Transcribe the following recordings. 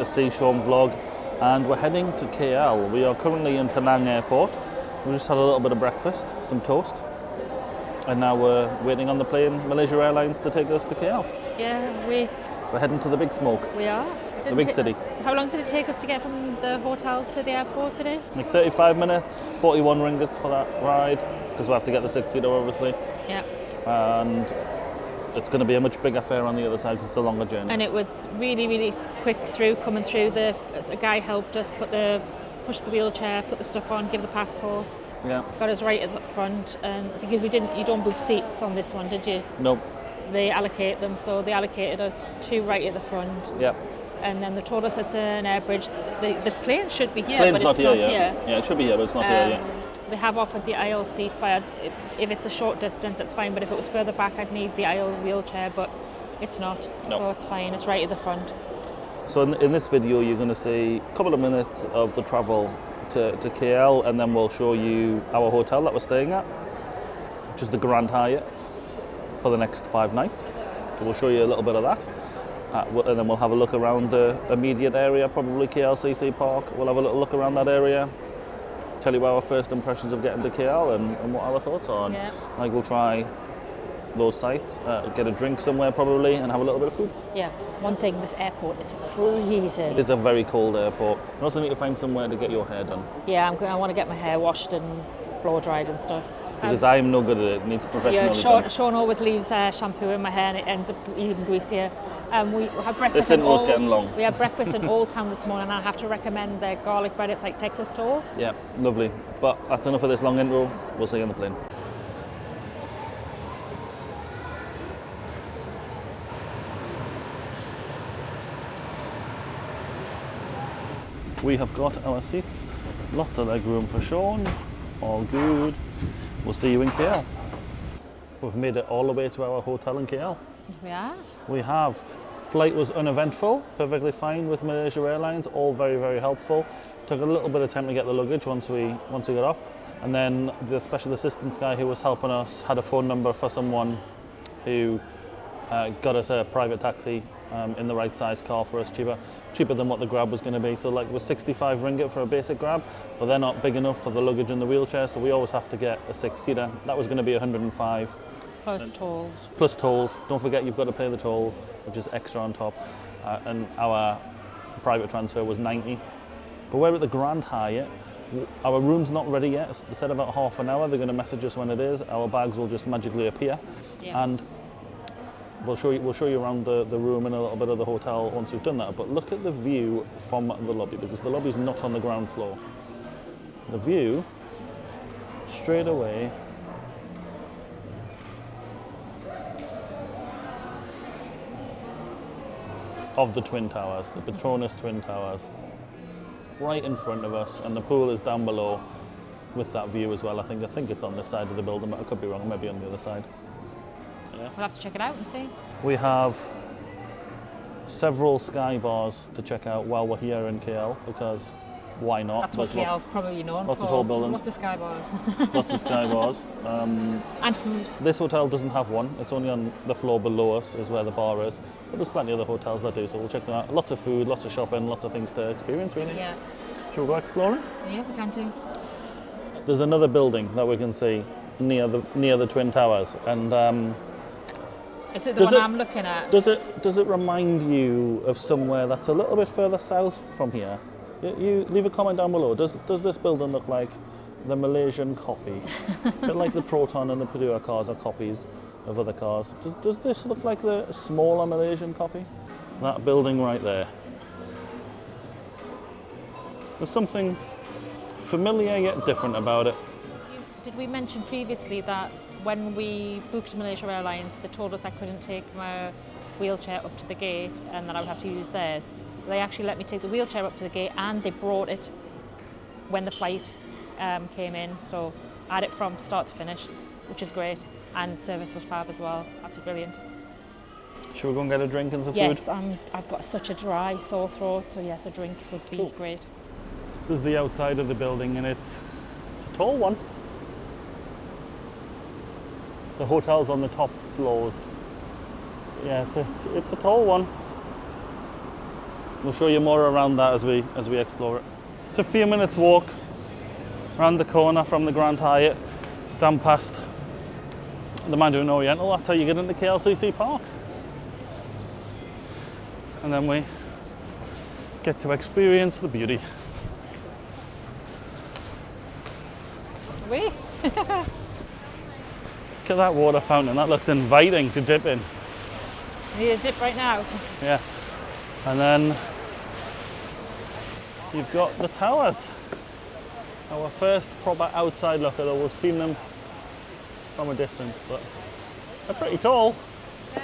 see Shaun vlog, and we're heading to KL. We are currently in Penang Airport. We just had a little bit of breakfast, some toast, and now we're waiting on the plane, Malaysia Airlines, to take us to KL. Yeah, We're heading to the big smoke. we are. The big city. How long did it take us to get from the hotel to the airport today? Like 35 minutes, 41 ringgits for that ride, because we have to get the 6-seater obviously. Yeah. And it's going to be a much bigger fare on the other side because it's a longer journey. And it was really, really quick coming through. A guy helped us push the wheelchair, put the stuff on, give the passports. Yeah. Got us right at the front, and because you don't book seats on this one, did you? Nope. They allocate them, so they allocated us 2 right at the front. Yeah. And then they told us it's an air bridge. The plane should be here, Plane's but not it's here, not yeah. here. Yeah, it should be here, but it's not here yet. They have offered the aisle seat, but if it's a short distance, it's fine. But if it was further back, I'd need the aisle wheelchair, but it's not. No. So it's fine. It's right at the front. So in this video, you're going to see a couple of minutes of the travel to KL, and then we'll show you our hotel that we're staying at, which is the Grand Hyatt, for the next 5 nights. So we'll show you a little bit of that. And then we'll have a look around the immediate area, probably KLCC Park. We'll have a little look around that area, tell you our first impressions of getting to KL and what our thoughts are. Yeah. Like, we'll try those sites, get a drink somewhere probably, and have a little bit of food. Yeah. One thing, this airport is freezing. It is a very cold airport. You also need to find somewhere to get your hair done. Yeah, I want to get my hair washed and blow dried and stuff. Because I am no good at it. It needs professional. Yeah, Shaun always leaves shampoo in my hair and it ends up even greasier. We had breakfast. This intro's getting long. We had breakfast in Old Town this morning, and I have to recommend their garlic bread. It's like Texas toast. Yeah, lovely. But that's enough of this long intro. We'll see you on the plane. We have got our seats. Lots of leg room for Shaun. All good. We'll see you in KL. We've made it all the way to our hotel in KL. Yeah. We have. Flight was uneventful, perfectly fine with Malaysia Airlines, all very, very helpful. Took a little bit of time to get the luggage once we got off. And then the special assistance guy who was helping us had a phone number for someone who got us a private taxi in the right size car for us, cheaper than what the Grab was going to be. So like it was 65 ringgit for a basic Grab, but they're not big enough for the luggage and the wheelchair, so we always have to get a 6-seater. That was going to be 105. Plus tolls. Plus tolls. Don't forget you've got to pay the tolls, which is extra on top. And our private transfer was 90. But we're at the Grand Hyatt. Our room's not ready yet. They said about half an hour. They're going to message us when it is. Our bags will just magically appear. Yeah. And we'll show you around the room and a little bit of the hotel once we've done that. But look at the view from the lobby, because the lobby's not on the ground floor. The view straight away of the Twin Towers, the Petronas Twin Towers, right in front of us, and the pool is down below with that view as well. I think it's on this side of the building, but I could be wrong, maybe on the other side. Yeah. We'll have to check it out and see. We have several sky bars to check out while we're here in KL, because why not? That's what KL's probably known lots for. of tall buildings. Lots of sky bars. Lots of sky bars. And food. This hotel doesn't have one. It's only on the floor below us is where the bar is. But there's plenty of other hotels that do, so we'll check them out. Lots of food, lots of shopping, lots of things to experience, really. Yeah. Should we go exploring? Yeah, we can do. There's another building that we can see near the Twin Towers, and is it the one I'm looking at? Does it remind you of somewhere that's a little bit further south from here? You leave a comment down below. Does this building look like the Malaysian copy? A bit like the Proton and the Padua cars are copies of other cars. Does this look like the smaller Malaysian copy? That building right there. There's something familiar yet different about it. Did we mention previously that when we booked Malaysia Airlines, they told us I couldn't take my wheelchair up to the gate and that I would have to use theirs? They actually let me take the wheelchair up to the gate, and they brought it when the flight came in. So I had it from start to finish, which is great. And service was fab as well. Absolutely brilliant. Should we go and get a drink and some food? Yes, I've got such a dry sore throat, so yes, a drink would be great. This is the outside of the building, and it's a tall one. The hotel's on the top floors. Yeah, it's a tall one. We'll show you more around that as we explore it. It's a few minutes walk around the corner from the Grand Hyatt, down past the Mandarin Oriental. That's how you get into KLCC Park. And then we get to experience the beauty. We? Look at that water fountain, that looks inviting to dip in. Need a dip right now. Yeah. And then you've got the towers. Our first proper outside look, although we've seen them from a distance, but they're pretty tall. Yeah.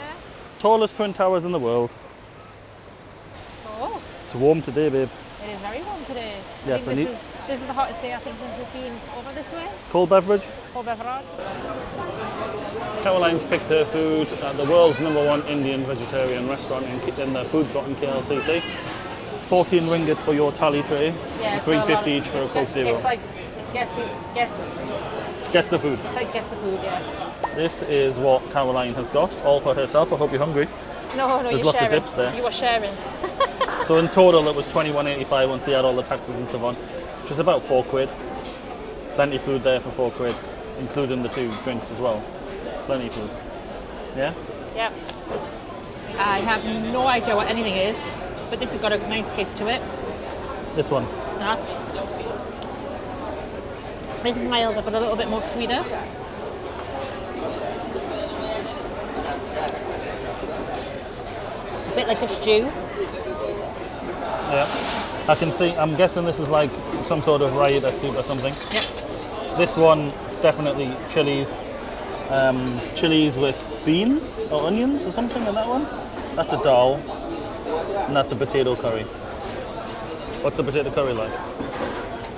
Tallest twin towers in the world. Oh. It's warm today, babe. It is very warm today. Yes, This is the hottest day I think since we've been over this way. Cold beverage. Cold beverage. Caroline's picked her food at the world's #1 Indian vegetarian restaurant in the food court in KLCC. 14 ringgit for your tally tray, Yeah, and 3.50 each for a Coke Zero. It's like guess the food. It's like guess the food, yeah. This is what Caroline has got, all for herself. I hope you're hungry. No, There's you're lots sharing. of dips there. You were sharing. So in total it was 21.85 once he had all the taxes and stuff on, which is about £4. Plenty of food there for £4, including the 2 drinks as well. Plenty of food. Yeah? Yep. I have no idea what anything is, but this has got a nice kick to it. This one. This is milder, but a little bit more sweeter. A bit like a stew. Yeah. I can see, I'm guessing this is like some sort of raita soup or something. Yep. This one, definitely chilies. Chilies with beans or onions or something in that one. That's a dal. And that's a potato curry. What's the potato curry like?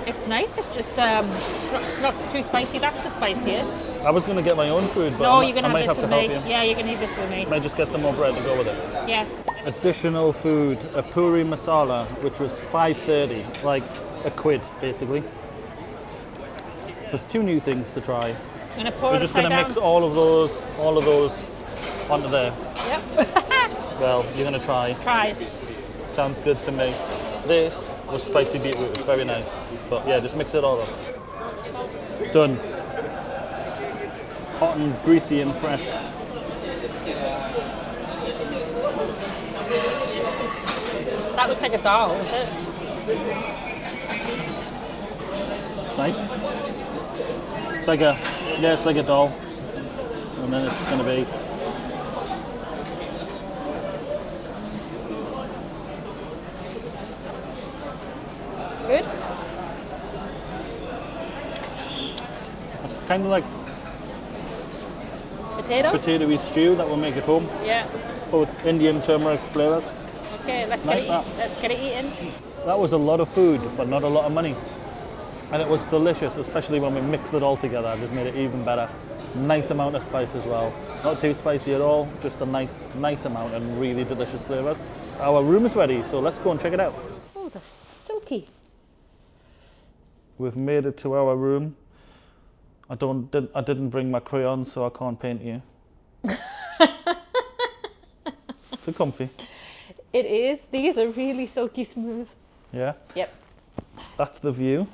It's nice. It's just it's not too spicy. That's the spiciest. I was going to get my own food, but No, I you're gonna might have have this to with help me. you. Yeah, you're gonna need this with me. Might just get some more bread to go with it. Yeah. Additional food, a puri masala, which was $5.30, like a quid basically. There's 2 new things to try. I'm gonna pour We're it just going to upside mix down. all of those onto there. Yep. Well, you're going to try. Try. Sounds good to me. This was spicy beetroot. It's very nice. But yeah, just mix it all up. Done. Hot and greasy and fresh. That looks like a dal, is it? Nice. It's like it's like a doll. And then it's going to be Good. it's kind of like Potato. potatoey stew that we'll make at home, Yeah. but with Indian turmeric flavours. Okay, let's Nice get it. Let's get it eaten. That was a lot of food for not a lot of money. And it was delicious, especially when we mixed it all together. It just made it even better. Nice amount of spice as well. Not too spicy at all, just a nice amount and really delicious flavours. Our room is ready, so let's go and check it out. Oh, that's silky. We've made it to our room. I didn't bring my crayons, so I can't paint you. It's comfy. It is. These are really silky smooth. Yeah. Yep. That's the view,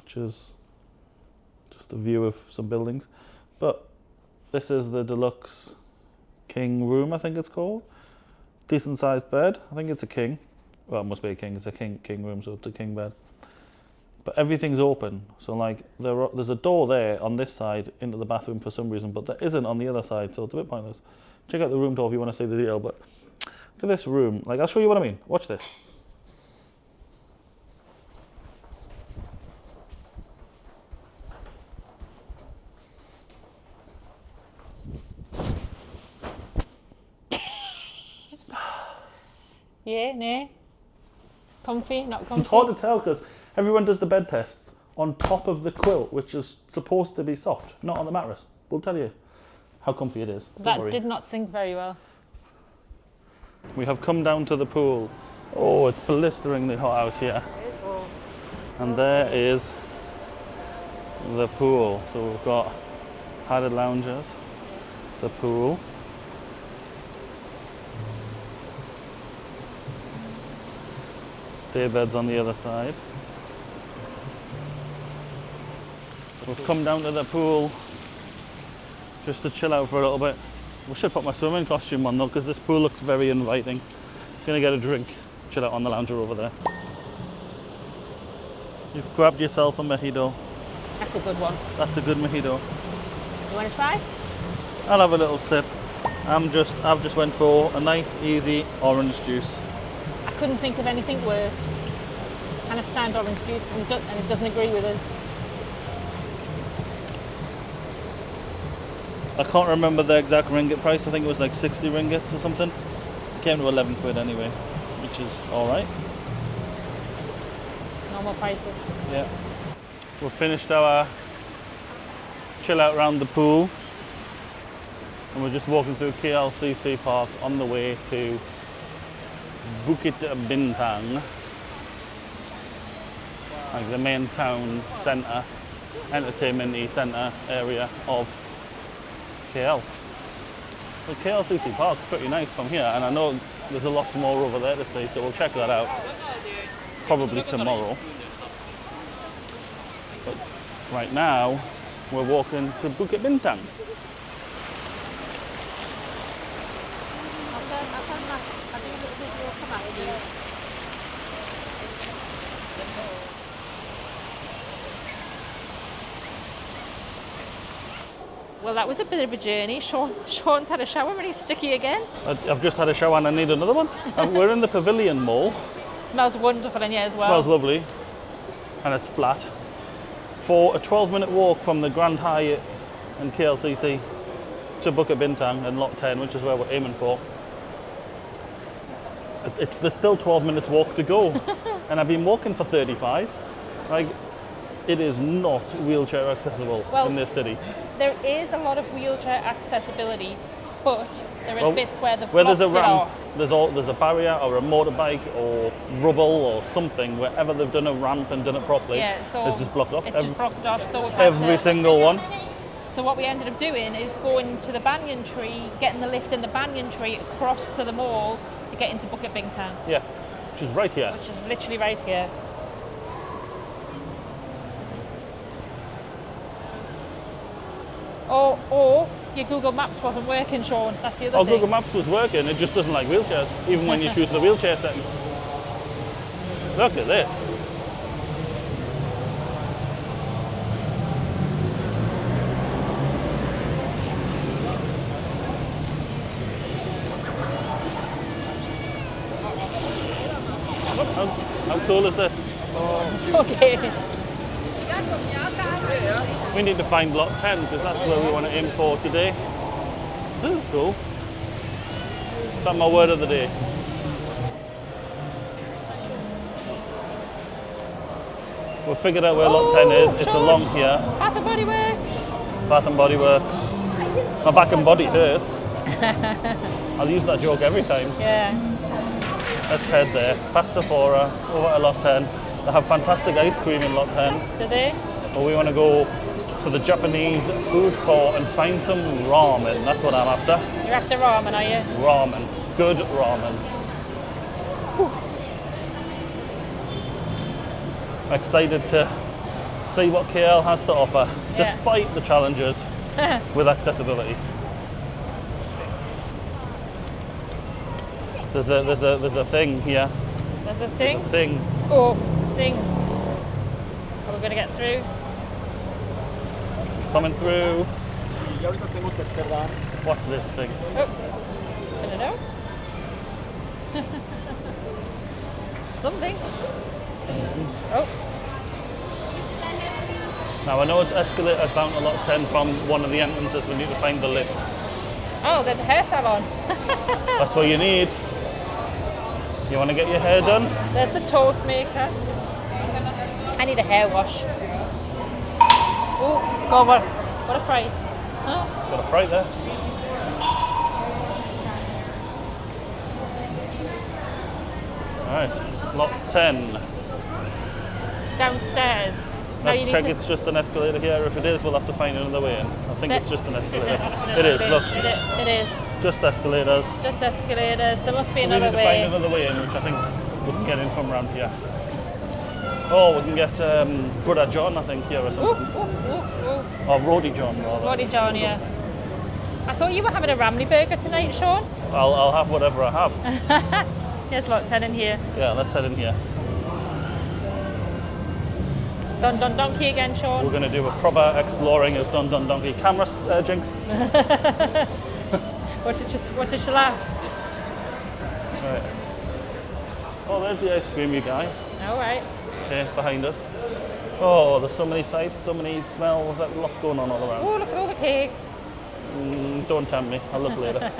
which is just a view of some buildings. But this is the deluxe king room, I think it's called. Decent sized bed. I think it's a king. Well, it must be a king. It's a king room, so it's a king bed. But everything's open. So like there's a door there on this side into the bathroom for some reason, but there isn't on the other side, so it's a bit pointless. Check out the room tour if you want to see the detail. But look at this room. Like, I'll show you what I mean. Watch this. Yeah, nah. Comfy, not comfy. It's hard to tell because everyone does the bed tests on top of the quilt, which is supposed to be soft, not on the mattress. We'll tell you how comfy it is. Don't That worry. did not sink very well. We have come down to the pool. Oh, it's blisteringly hot out here. And there is the pool. So we've got padded lounges, the pool. Day beds on the other side. We've come down to the pool just to chill out for a little bit. We should put my swimming costume on though, because this pool looks very inviting. Gonna get a drink, chill out on the lounger over there. You've grabbed yourself a mojito. That's a good one. That's a good mojito. You want to try? I'll have a little sip. I've just went for a nice, easy orange juice. I couldn't think of anything worse. And a stand orange juice, and it doesn't agree with us. I can't remember the exact ringgit price. I think it was like 60 ringgits or something. It came to 11 quid anyway, which is all right. Normal prices. Yeah. We've finished our chill out around the pool, and we're just walking through KLCC Park on the way to Bukit Bintang, like the main town centre, entertainment centre area of KL. The KLCC Park's pretty nice from here, and I know there's a lot more over there to see, so we'll check that out probably tomorrow. But right now, we're walking to Bukit Bintang. Well, that was a bit of a journey. Shaun's had a shower and he's sticky again. I've just had a shower and I need another one. We're in the Pavilion Mall. Smells wonderful in here as well. Smells lovely, and it's flat. For a 12-minute walk from the Grand Hyatt and KLCC to Bukit Bintang and Lot 10, which is where we're aiming for, there's still 12 minutes walk to go. And I've been walking for 35. Like, it is not wheelchair accessible in this city. There is a lot of wheelchair accessibility, but there is bits where there's a blocked it ramp, off. there's a barrier or a motorbike or rubble or something, wherever they've done a ramp and done it properly, so it's just blocked off. It's just blocked off. So every single one. So what we ended up doing is going to the banyan tree, getting the lift in the banyan tree across to the mall to get into Bukit Bintang. Yeah, which is right here. Which is literally right here. Or your Google Maps wasn't working, Shaun. That's the other thing. Google Maps was working, it just doesn't like wheelchairs, even when you choose the wheelchair setting. Look at this. How cool is this? Okay. We need to find Lot 10 because that's where we want to aim for today. This is cool. That's my word of the day. We've figured out where Lot 10 is. It's along here. Bath and Body Works. Bath and Body Works. My back and body hurts. I'll use that joke every time. Yeah. Let's head there. Past Sephora, over to Lot 10. They have fantastic ice cream in Lot 10. Do they? But we want to go to the Japanese food court and find some ramen. That's what I'm after. You're after ramen, are you? Ramen. Good ramen. Whew. I'm excited to see what KL has to offer, despite the challenges with accessibility. There's a thing here. There's a thing? There's a thing. Oh, thing. Are we going to get through? Coming through. What's this thing? Oh, I don't know. Something. Oh. Now I know it's escalators down to Lot 10 from one of the entrances. We need to find the lift. Oh, there's a hair salon. That's what you need. You want to get your hair done? There's the toast maker. I need a hair wash. Oh, God, what a fright. Huh? Got a fright there. Alright, Lot 10. Downstairs. Let's check it's just an escalator here. If it is, we'll have to find another way in. I think it's just an escalator. It is, look. It is. Just escalators. Just escalators. There must be We another need to way. find another way in, which I think We can get in from around here. Oh, we can get Buddha John, I think, here or something. Or Roti John, rather. Roti John, yeah. I thought you were having a Ramly burger tonight, Shaun. I'll have whatever I have. Here's lot 10 in here. Yeah, let's head in here. Don Don Donkey again, Shaun. We're going to do a proper exploring of Don Don Donkey. Camera, Jinx. What did she laugh? Right. Oh, there's the ice cream, you guys. All right. Okay, behind us. Oh, there's so many sights, so many smells, there's lots going on all around. Oh, look at all the cakes. Don't tempt me, I'll look later.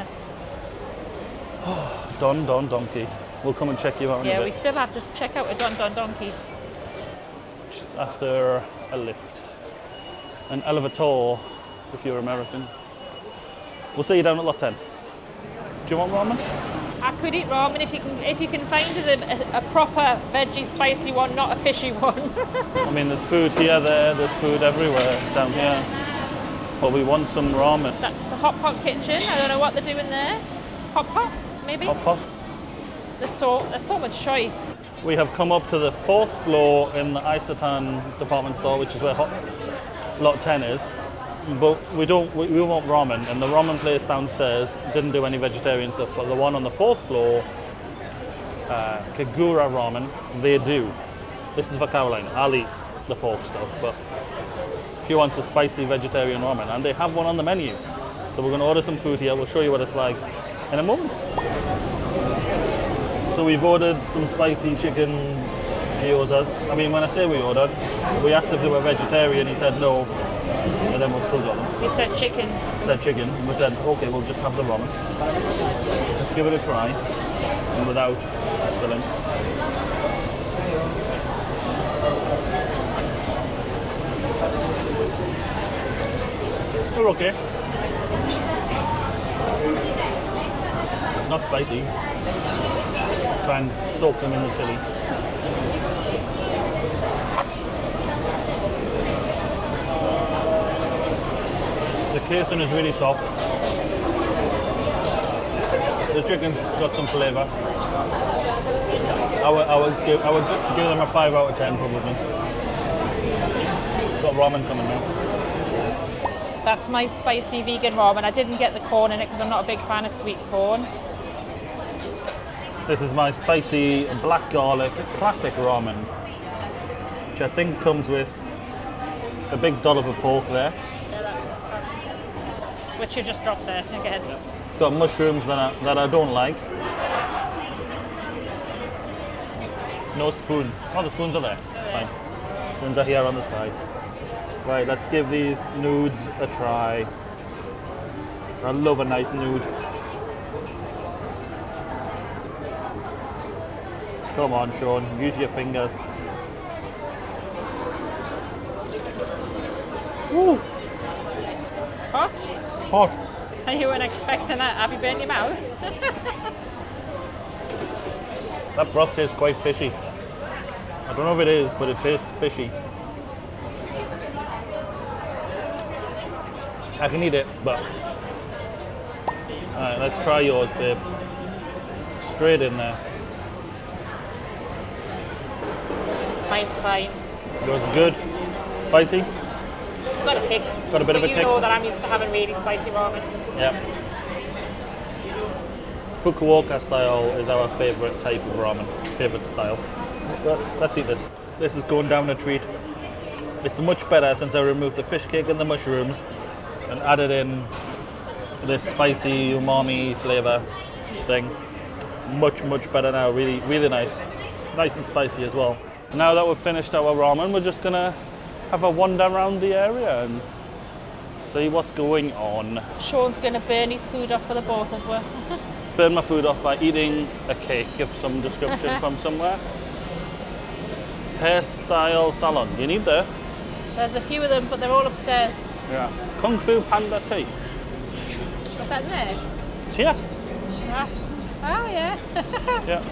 Don Don Donkey. We'll come and check you out in a Yeah, bit. we still have to check out a Don Don Donkey. Just after a lift. An elevator, if you're American. We'll see you down at lot 10. Do you want ramen? I could eat ramen if you can find us a proper veggie spicy one, not a fishy one. I mean, there's food here, there's food everywhere down here. But we want some ramen. That's a hot pot kitchen. I don't know what they're doing there. Hot pot, maybe? Hot pot. There's so much choice. We have come up to the 4th floor in the Isotan department store, which is where lot 10 is. But we want ramen, and the ramen place downstairs didn't do any vegetarian stuff, but the one on the 4th floor, Kagura Ramen, they do. This is for Caroline. I'll eat the pork stuff, but if you want a spicy vegetarian ramen, and they have one on the menu. So we're going to order some food here. We'll show you what it's like in a moment. So we've ordered some spicy chicken gyozas. I mean, when I say we ordered, we asked if they were vegetarian, he said no, and then we've still got them. You said chicken. Said chicken, and we said, okay, we'll just have the ramen. Let's give it a try, and without spilling. They're okay. Not spicy. Try and soak them in the chili. The casing is really soft. The chicken's got some flavour. I would give them a 5 out of 10 probably. Got ramen coming now. That's my spicy vegan ramen. I didn't get the corn in it because I'm not a big fan of sweet corn. This is my spicy black garlic classic ramen, which I think comes with a big dollop of pork there. Which you just dropped there again. It's got mushrooms that I don't like. No spoon. Oh, the spoons are there. Fine. Spoons are here on the side. Right, let's give these nudes a try. I love a nice nude. Come on, Shaun, use your fingers. Woo! Hot? Hot. You weren't expecting that. Have you burnt your mouth? That broth tastes quite fishy. I don't know if it is, but it tastes fishy. I can eat it, but... Alright, let's try yours, babe. Straight in there. Mine's fine. Yours is good. Spicy? It's got a kick. Got a bit of a you kick. know that I'm used to having really spicy ramen. Yeah. Fukuoka style is our favourite type of ramen. Favourite style. Well, let's eat this. This is going down a treat. It's much better since I removed the fish cake and the mushrooms and added in this spicy umami flavour thing. Much better now. Really, really nice. Nice and spicy as well. Now that we've finished our ramen, we're just gonna have a wander around the area and see what's going on. Shaun's going to burn his food off for the both of us. Burn my food off by eating a cake of some description from somewhere. Hairstyle salon. You need there? There's a few of them, but they're all upstairs. Yeah. Kung Fu Panda tea. What's that name? Yeah. Oh, yeah. Yeah.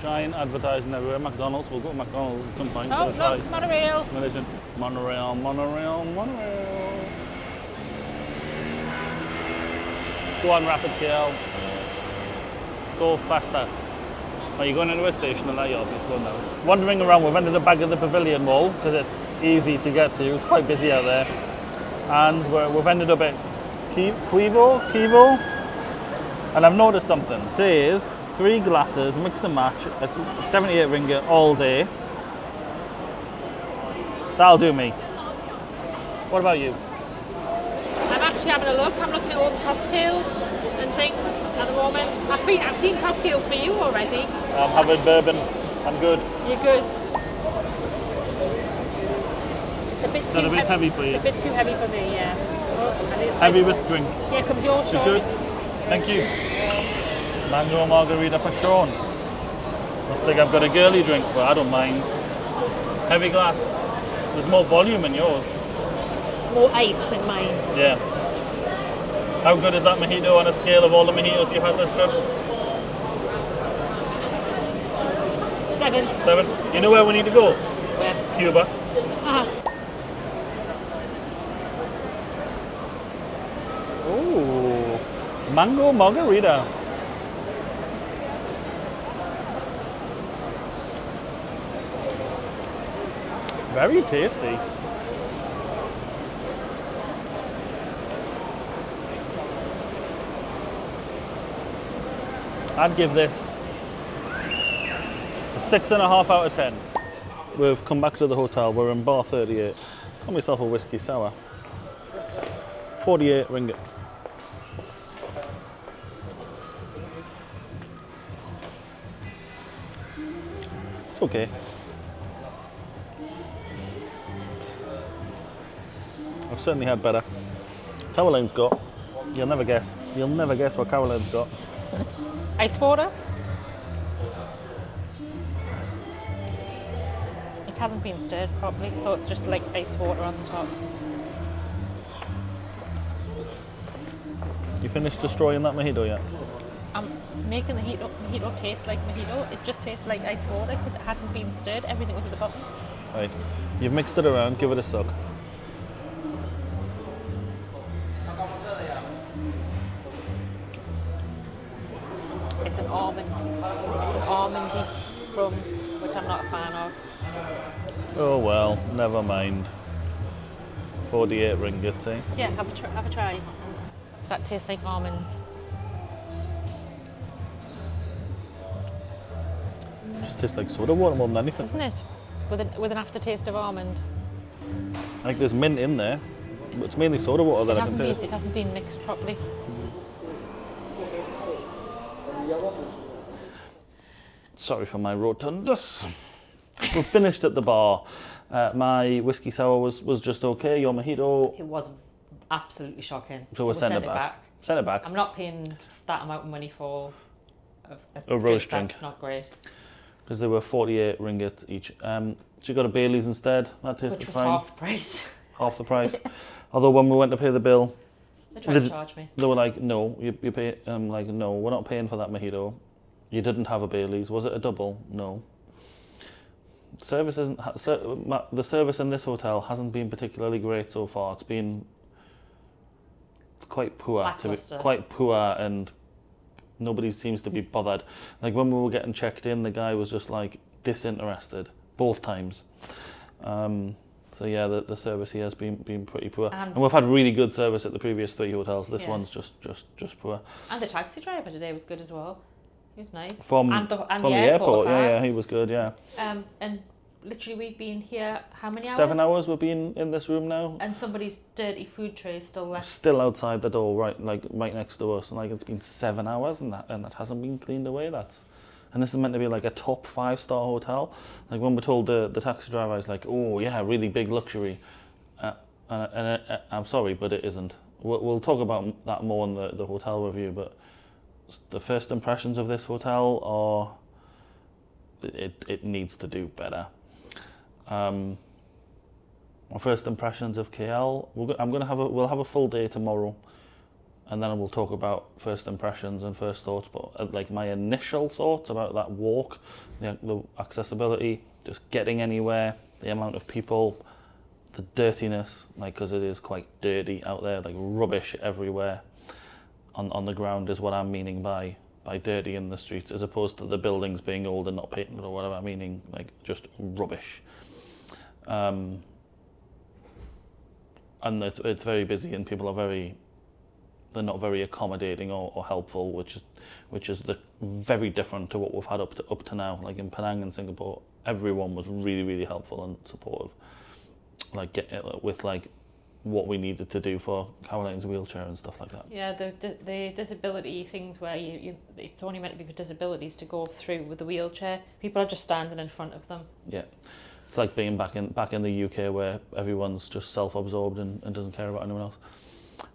Giant advertising everywhere. McDonald's. We'll go to McDonald's at some point. Oh, Gotta try look, monorail. Malaysian. Monorail. Go on, Rapid KL. Go faster. Are you going into a station and you're obviously slowing down? Wandering around, we've ended up back at the Pavilion Mall because it's easy to get to. It's quite busy out there. And we've ended up at Quivo. And I've noticed something. It says 3 glasses, mix and match. It's 78 ringgit all day. That'll do me. What about you? I'm actually having a look. I'm looking at all the cocktails and things at the moment. I've seen cocktails for you already. I'm having bourbon. I'm good. You're good. It's a bit too heavy for you. It's a bit too heavy for me, yeah. Heavy with drink. Here comes your Shaun. Good. Thank you. Mango margarita for Shaun. Looks like I've got a girly drink, but I don't mind. Heavy glass. There's more volume in yours. More ice than mine. Yeah. How good is that mojito on a scale of all the mojitos you've had this trip? 7. 7. You know where we need to go? Where? Cuba. Ooh, mango margarita. Very tasty. I'd give this a 6.5 out of 10. We've come back to the hotel. We're in bar 38. Got myself a whiskey sour. 48 ringgit. It's okay. I've certainly had better. Caroline's got. You'll never guess what Caroline's got. Ice water. It hasn't been stirred properly, so it's just like ice water on the top. You finished destroying that mojito yet? I'm making the mojito taste like mojito. It just tastes like ice water because it hadn't been stirred. Everything was at the bottom. Right. You've mixed it around, give it a suck. It's an almondy rum, which I'm not a fan of. Oh well, never mind. 48 ringgit, eh? Yeah, have a try. That tastes like almonds. Just tastes like soda water more than anything. Doesn't it? With an aftertaste of almond. Like there's mint in there, but it's mainly soda water that I can taste. It hasn't been mixed properly. Sorry for my rotundus. We finished at the bar. My whiskey sour was just okay. Your mojito. It was absolutely shocking. So we'll send it back. Send it back. I'm not paying that amount of money for a rose drink. That's not great. Because they were 48 ringgit each. So you got a Bailey's instead. That tasted Which was fine. half the price. Half the price. Although when we went to pay the bill, They tried to charge me. they were like, "No, you pay." Like, "No, we're not paying for that mojito. You didn't have a Bailey's. Was it a double? No." Service isn't. The service in this hotel hasn't been particularly great so far. It's been quite poor. Quite poor, and nobody seems to be bothered. Like when we were getting checked in, the guy was just like disinterested both times. So yeah, the service here has been pretty poor, and we've had really good service at the previous 3 hotels. This one's just poor. And the taxi driver today was good as well. He was nice. From the airport, yeah, he was good, yeah. And literally we've been here how many hours? 7 hours we've been in this room now. And somebody's dirty food tray is still left. Still outside the door, right next to us, and like it's been 7 hours, and that hasn't been cleaned away. And this is meant to be like a top 5-star hotel. Like when we told the taxi driver, I was like, "Oh yeah, really big luxury," and I'm sorry, but it isn't. We'll talk about that more in the hotel review, but the first impressions of this hotel are it needs to do better. My first impressions of KL. We'll have a full day tomorrow, and then we'll talk about first impressions and first thoughts. But like my initial thoughts about that walk, the accessibility, just getting anywhere, the amount of people, the dirtiness, like because it is quite dirty out there, like rubbish everywhere on the ground is what I'm meaning by by dirty in the streets, as opposed to the buildings being old and not painted or whatever, meaning like just rubbish. And it's very busy, and people are they're not very accommodating or helpful, which is very different to what we've had up to now. Like in Penang and Singapore, everyone was really, really helpful and supportive, with what we needed to do for Caroline's wheelchair and stuff like that. Yeah, the disability things where it's only meant to be for disabilities to go through with the wheelchair. People are just standing in front of them. Yeah, it's like being back in the UK where everyone's just self-absorbed and doesn't care about anyone else,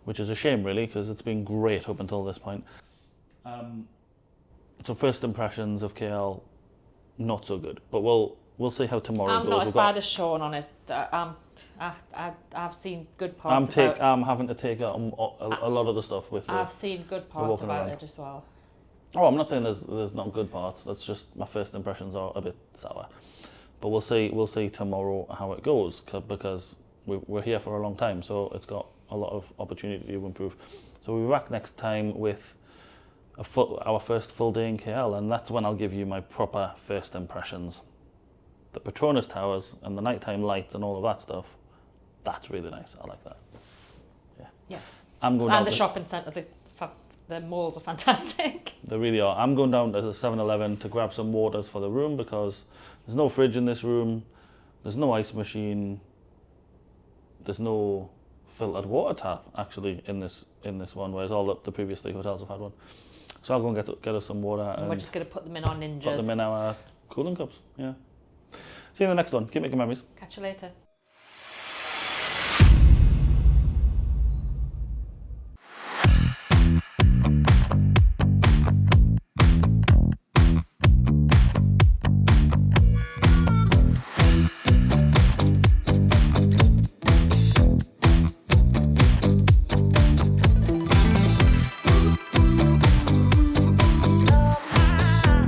which is a shame really, because it's been great up until this point. So first impressions of KL, not so good, but we'll see how tomorrow goes. I'm not as bad as Shaun on it. I've seen good parts about it. I'm having to take out a lot of the stuff with I've seen good parts about it as well. Oh, I'm not saying there's not good parts. That's just my first impressions are a bit sour. But we'll see tomorrow how it goes, because we're here for a long time, so it's got a lot of opportunity to improve. So we'll be back next time with our first full day in KL, and that's when I'll give you my proper first impressions. The Petronas Towers and the nighttime lights and all of that stuff, that's really nice. I like that. Yeah. I'm going and the shopping centre, the malls are fantastic. They really are. I'm going down to the 7-Eleven to grab some waters for the room, because there's no fridge in this room, there's no ice machine, there's no filtered water tap actually in this one, whereas all the previous 3 hotels have had one. So I'll go and get us some water. And we're just going to put them in our ninjas. Put them in our cooling cups, yeah. See you in the next one. Keep making memories. Catch you later.